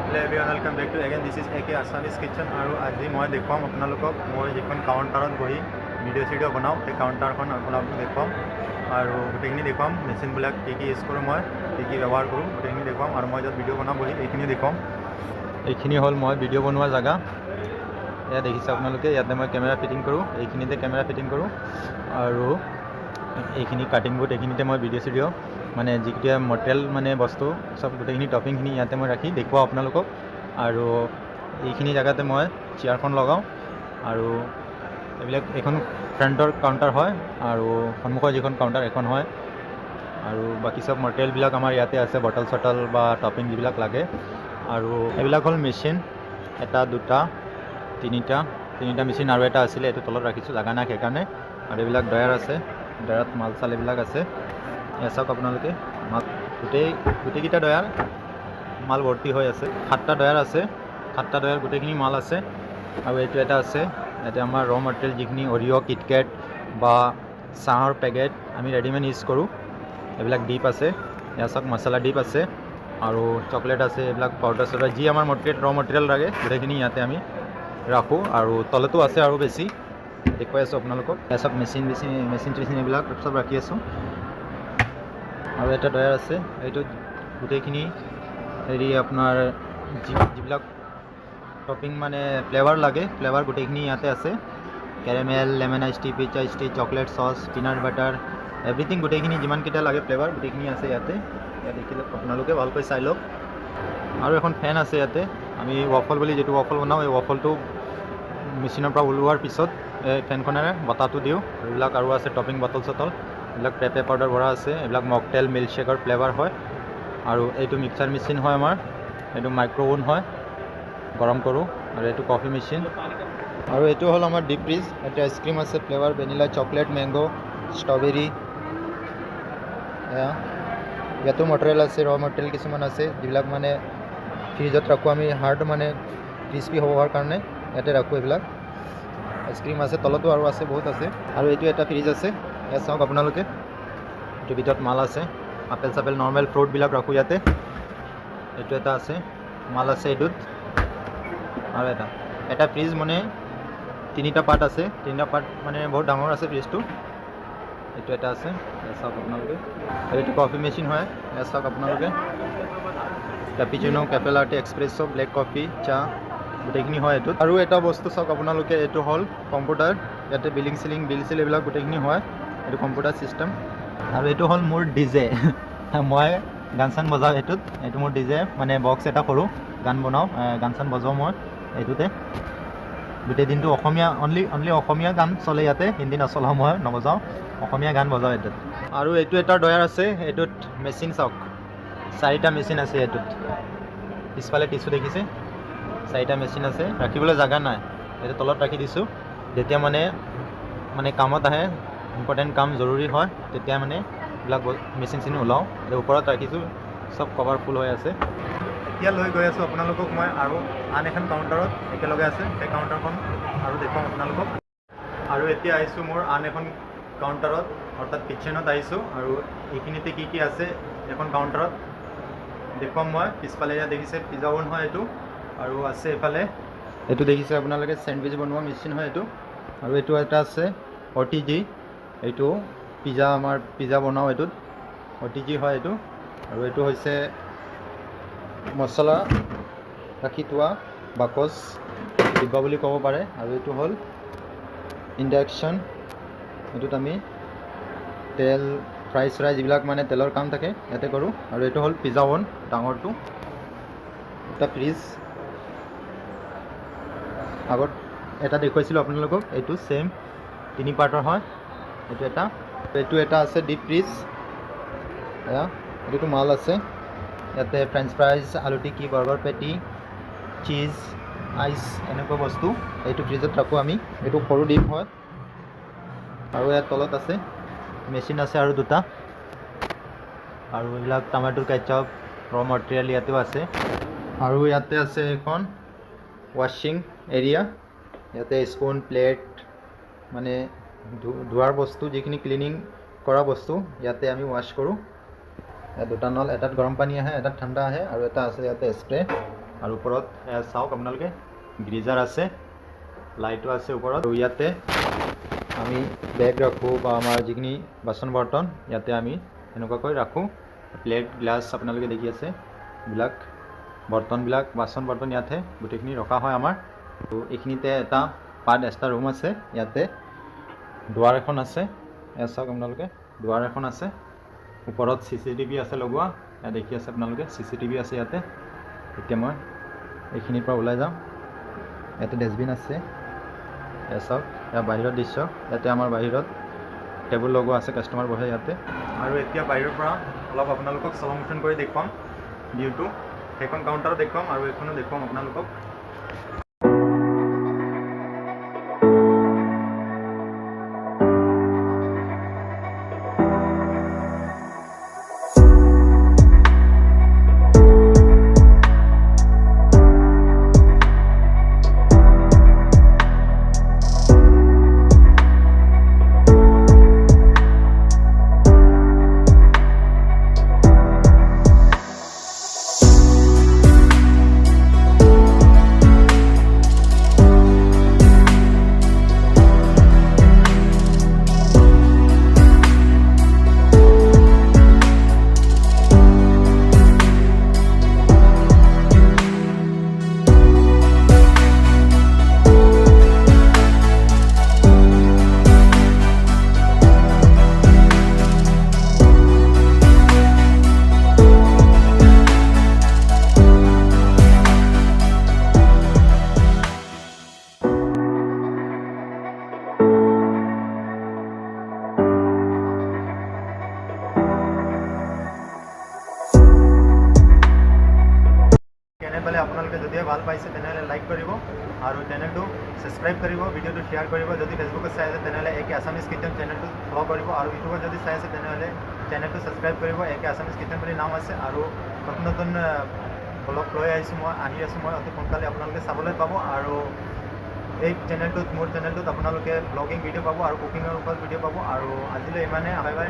Hello everyone, welcome back to again. This is AK Assamese Kitchen আৰু আজি মই দেখুৱাম আপোনালোকক মই যিখন কাউণ্টাৰত বহি ভিডিঅ' বনাওঁ সেই কাউণ্টাৰখন আপোনালোকক দেখুৱাম আৰু গোটেইখিনি দেখুৱাম মেচিনবিলাক কি ইউজ কৰোঁ মই কি ব্যৱহাৰ কৰোঁ গোটেইখিনি দেখুৱাম আৰু মই য'ত ভিডিঅ' বনাওঁ বহি এইখিনি দেখুৱাম। এইখিনি হ'ল মই ভিডিঅ' বনোৱা জেগা। এয়া দেখিছে আপোনালোকে, ইয়াতে মই কেমেৰা ফিটিং কৰোঁ, এইখিনিতে কেমেৰা ফিটিং কৰোঁ আৰু এইখিনি কাটিং বোৰ্ড, এইখিনিতে মই ভিডিঅ' মানে যিকেইটা মটেৰিয়েল মানে বস্তু চব গোটেইখিনি টপিংখিনি ইয়াতে মই ৰাখি দেখুৱাওঁ আপোনালোকক। আৰু এইখিনি জেগাতে মই চেয়াৰখন লগাওঁ আৰু এইবিলাক এখন ফ্ৰণ্টৰ কাউণ্টাৰ হয় আৰু সন্মুখৰ যিখন কাউণ্টাৰ এখন হয় আৰু বাকী চব মটেৰিয়েলবিলাক আমাৰ ইয়াতে আছে, বটল চটল বা টপিং যিবিলাক লাগে। আৰু এইবিলাক হ'ল মেচিন, এটা দুটা তিনিটা মেচিন আৰু এটা আছিলে, এইটো তলত ৰাখিছোঁ জাগা নাই সেইকাৰণে। আৰু এইবিলাক ডয়াৰ আছে, ডয়াৰত মাল চাল এইবিলাক আছে। এয়া চাওক আপোনালোকে, গোটেইকেইটা ডয়াৰ মাল ভৰ্তি হৈ আছে। 7টা ডয়াৰ আছে, 7টা ডয়াৰ গোটেইখিনি মাল আছে। আৰু এইটো এটা আছে, ইয়াতে আমাৰ ৰ মেটেৰিয়েল যিখিনি অৰিঅ' কিটকেট বা চাহৰ পেকেট আমি ৰেডিমেড ইউজ কৰোঁ। এইবিলাক ডিপ আছে, এয়া চাওক মছলা ডিপ আছে আৰু চকলেট আছে, এইবিলাক পাউডাৰ চাউডাৰ যি আমাৰ ৰ মেটেৰিয়েল লাগে গোটেইখিনি ইয়াতে আমি ৰাখোঁ। আৰু তলতো আছে আৰু বেছি, দেখুৱাই আছোঁ আপোনালোকক। এয়া চব মেচিন এইবিলাক চব ৰাখি আছোঁ। আৰু এটা ডয়াৰ আছে, এইটো গোটেইখিনি হেৰি আপোনাৰ যিবিলাক টপিং মানে ফ্লেভাৰ লাগে, ফ্লেভাৰ গোটেইখিনি ইয়াতে আছে। Caramel, lemon ice tea, peach ice tea, chocolate sauce, peanut butter, everything গোটেইখিনি যিমানকেইটা লাগে ফ্লেভাৰ গোটেইখিনি আছে ইয়াতে। ইয়াত দেখিলে আপোনালোকে ভালকৈ চাই লওক। আৰু এখন ফেন আছে ইয়াতে, আমি ৱাফল বুলি যিটো ৱাফল বনাওঁ এই ৱাফলটো মেচিনৰ পৰা ওলোৱাৰ পিছত এই ফেনখনেৰে বতাহটো দিওঁ। এইবিলাক আৰু আছে টপিং বটল চটল, এইবিলাক পেপে পাউডাৰ ভৰা আছে, এইবিলাক মকটেল মিল্কশ্বেকৰ ফ্লেভাৰ হয়। আৰু এইটো মিক্সাৰ মেচিন হয় আমাৰ, এইটো মাইক্ৰ'ওভন হয়, গৰম কৰোঁ। আৰু এইটো কফি মেচিন। আৰু এইটো হ'ল আমাৰ ডিপ ফ্ৰিজ, ইয়াতে আইচক্ৰীম আছে, flavour vanilla, chocolate, mango', strawberry. ইয়াতো মটেৰিয়েল আছে, ৰ মটেৰিয়েল কিছুমান আছে যিবিলাক মানে ফ্ৰিজত ৰাখোঁ আমি, হাৰ্ড মানে ক্ৰিস্পি হোৱাৰ কাৰণে ইয়াতে ৰাখোঁ। এইবিলাক আইচক্ৰীম আছে, তলতো আৰু আছে, বহুত আছে। আৰু এইটো এটা ফ্ৰিজ আছে, ইয়াত চাওক আপোনালোকে, এইটো ভিতৰত মাল আছে, আপেল চাপেল নৰ্মেল ফ্ৰুটবিলাক ৰাখোঁ ইয়াতে। এইটো এটা আছে, মাল আছে এইটোত। আৰু এটা ফ্ৰিজ মানে 3টা পাৰ্ট আছে, 3টা পাৰ্ট মানে বহুত ডাঙৰ আছে ফ্ৰিজটো। এইটো এটা আছে, চাওক আপোনালোকে। আৰু এইটো কফি মেচিন হয়, ইয়াত চাওক আপোনালোকে, কেপিচিনো, কেফে লাটে, এক্সপ্ৰেছো, ব্লেক কফি, চাহ গোটেইখিনি হয় এইটোত। আৰু এটা বস্তু চাওক আপোনালোকে, এইটো হ'ল কম্পিউটাৰ, ইয়াতে বিল চিল এইবিলাক গোটেইখিনি হয়, এইটো কম্পিউটাৰ ছিষ্টেম। আৰু এইটো হ'ল মোৰ ডিজে, মই গান চান বজাওঁ এইটোত। এইটো মোৰ ডিজে মানে বক্স এটা সৰু, গান বনাওঁ, গান চান বজাওঁ মই এইটোতে। গোটেই দিনটো অসমীয়া অনলি অসমীয়া গান চলে ইয়াতে, হিন্দী নচলাওঁ, মই নবজাওঁ, অসমীয়া গান বজাওঁ এইটোত। আৰু এইটো এটা ডয়াৰ আছে, এইটোত মেচিন চাওক, 4টা মেচিন আছে এইটোত। পিছফালে টিচু দেখিছে, 4টা মেচিন আছে, ৰাখিবলৈ জেগা নাই, এইটো তলত ৰাখি দিছোঁ। যেতিয়া মানে কামত আহে, ইম্পৰ্টেণ্ট কাম জৰুৰী হয়, তেতিয়া মানে এইবিলাক মেচিন ওলাওঁ। এতিয়া ওপৰত ৰাখিছোঁ, চব কভাৰফুল হৈ আছে। এতিয়া লৈ গৈ আছোঁ আপোনালোকক মই আৰু আন এখন কাউণ্টাৰত একেলগে আছে, সেই কাউণ্টাৰখন আৰু দেখুৱাম আপোনালোকক। আৰু এতিয়া আহিছোঁ মোৰ আন এখন কাউণ্টাৰত, অৰ্থাৎ কিটচেনত আহিছোঁ। আৰু এইখিনিতে কি আছে এখন কাউণ্টাৰত দেখুৱাম মই। পিছফালে ইয়াত দেখিছে পিজ্জা ওভন হয় এইটো, আৰু আছে এইফালে এইটো দেখিছে আপোনালোকে, চেণ্ডউইচ বনোৱা মেচিন হয় এইটো। আৰু এইটো এটা আছে OTG, এইটো পিজ্জা বনাওঁ এইটোত, OTG হয় এইটো। আৰু এইটো হৈছে মছলা ৰাখি থোৱা বাকচ, ডিব্বা বুলি ক'ব পাৰে। আৰু এইটো হ'ল ইণ্ডাকশ্যন, এইটোত আমি তেল ফ্ৰাই যিবিলাক মানে তেলৰ কাম থাকে ইয়াতে কৰোঁ। আৰু এইটো হ'ল পিজ্জা ওভন ডাঙৰটো। এটা ফ্ৰিজ, আগত এটা দেখুৱাইছিলোঁ আপোনালোকক, এইটো ছেইম 3 পাৰ্টৰ হয়। এইটো এটা আছে ডিপ ফ্ৰিজ, এইটোতো মাল আছে, ইয়াতে ফ্ৰেঞ্চ ফ্ৰাইজ, আলু টিকি, বাৰ্গাৰ পেটি, চিজ, আইচ এনেকুৱা বস্তু এইটো ফ্ৰিজত ৰাখোঁ আমি। এইটো সৰু ডিপ হয়। আৰু ইয়াত তলত আছে মেচিন আছে আৰু 2টা। আৰু এইবিলাক টমেটো কেচাপ, ৰ মেটেৰিয়েল ইয়াতেও আছে। আৰু ইয়াতে আছে এখন ৱাশ্বিং এৰিয়া, ইয়াতে স্পুন, প্লেট মানে ধোৱাৰ বস্তু, যিখিনি ক্লিনিং কৰা বস্তু ইয়াতে আমি ৱাশ্ব কৰোঁ। দুটা নল, এটাত গৰম পানী আহে, এটাত ঠাণ্ডা আহে, আৰু এটা আছে ইয়াতে স্প্ৰে। আৰু ওপৰত চাওক আপোনালোকে গ্ৰিজাৰ আছে, লাইটো আছে ওপৰত। আৰু ইয়াতে আমি বেগ ৰাখোঁ বা আমাৰ যিখিনি বাচন বৰ্তন ইয়াতে আমি এনেকুৱাকৈ ৰাখোঁ। প্লেট গ্লাছ আপোনালোকে দেখি আছে, এইবিলাক বৰ্তনবিলাক বাচন বৰ্তন ইয়াতে গোটেইখিনি ৰখা হয় আমাৰ। তো এইখিনিতে এটা পাৰ্ট এক্সট্ৰা ৰুম আছে, ইয়াতে দুৱাৰ এখন আছে, এয়া চাওক আপোনালোকে দুৱাৰ এখন আছে। ওপৰত CCTV আছে লগোৱা, ইয়াত দেখি আছে আপোনালোকে CCTV আছে ইয়াতে। এতিয়া মই এইখিনিৰ পৰা ওলাই যাম, ইয়াতে ডাষ্টবিন আছে, এয়া চাওক এয়া বাহিৰৰ দৃশ্য। ইয়াতে আমাৰ বাহিৰত টেবুল লগোৱা আছে, কাষ্টমাৰ বহে ইয়াতে। আৰু এতিয়া বাহিৰৰ পৰা অলপ আপোনালোকক শ্ল' মোশ্যন কৰি দেখুৱাম ভিউটো, সেইখন কাউণ্টাৰো দেখুৱাম আৰু এইখনো দেখুৱাম আপোনালোকক। আপোনালোকে যদিহে ভাল পাইছে তেনেহ'লে লাইক কৰিব আৰু চেনেলটো ছাবস্ক্ৰাইব কৰিব, ভিডিঅ'টো শ্বেয়াৰ কৰিব। যদি ফেচবুকত চাই আছে তেনেহ'লে AK আছামিজ কিটচেন চেনেলটো ফ'ল' কৰিব, আৰু ইউটিউবত যদি চাই আছে তেনেহ'লে চেনেলটো ছাবস্ক্ৰাইব কৰিব। AK আছামিজ কিটচেন বুলি নাম আছে, আৰু নতুন নতুন ব্লগ লৈ আহি আছোঁ মই অতি সোনকালে আপোনালোকে চাবলৈ পাব। আৰু এই চেনেলটোত মোৰ চেনেলটোত আপোনালোকে ব্লগিং ভিডিঅ' পাব আৰু কুকিঙৰ ওপৰত ভিডিঅ' পাব। আৰু আজিলৈ ইমানে, বাই বাই।